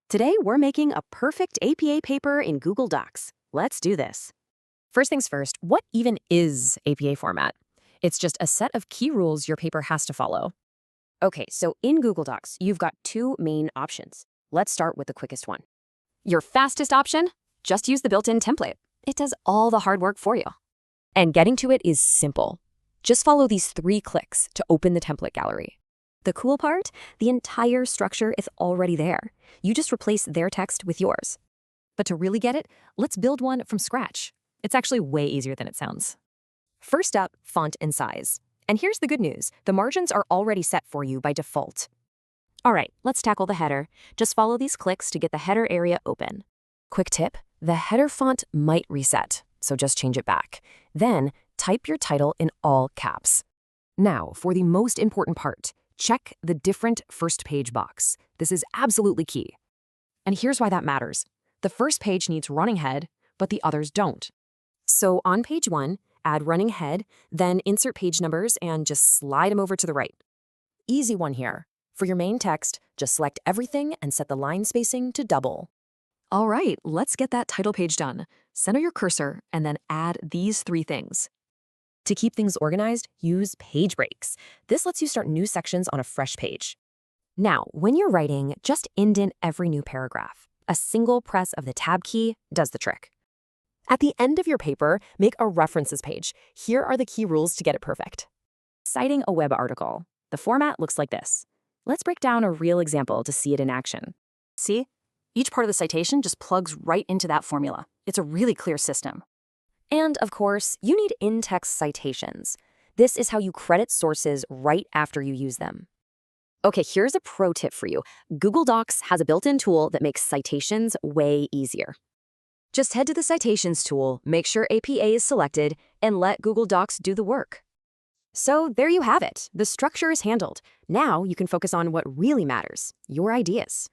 Today, we're making a perfect APA paper in Google Docs. Let's do this. First things first, what even is APA format? It's just a set of key rules your paper has to follow. Okay, so in Google Docs, you've got two main options. Let's start with the quickest one. Your fastest option? Just use the built-in template. It does all the hard work for you. And getting to it is simple. Just follow these 3 clicks to open the template gallery. The cool part? The entire structure is already there. You just replace their text with yours. But to really get it, let's build one from scratch. It's actually way easier than it sounds. First up, font and size. And here's the good news. The margins are already set for you by default. All right, let's tackle the header. Just follow these clicks to get the header area open. Quick tip, the header font might reset, so just change it back. Then, type your title in all caps. Now, for the most important part, check the different first page box. This is absolutely key. And here's why that matters. The first page needs running head, but the others don't. So on page 1, add running head, then insert page numbers and just slide them over to the right. Easy one here. For your main text, just select everything and set the line spacing to double. All right, let's get that title page done. Center your cursor and then add these 3 things. To keep things organized, use page breaks. This lets you start new sections on a fresh page. Now, when you're writing, just indent every new paragraph. A single press of the tab key does the trick. At the end of your paper, make a references page. Here are the key rules to get it perfect. Citing a web article. The format looks like this. Let's break down a real example to see it in action. See? Each part of the citation just plugs right into that formula. It's a really clear system. And, of course, you need in-text citations. This is how you credit sources right after you use them. Okay, here's a pro tip for you. Google Docs has a built-in tool that makes citations way easier. Just head to the Citations tool, make sure APA is selected, and let Google Docs do the work. So there you have it. The structure is handled. Now you can focus on what really matters, your ideas.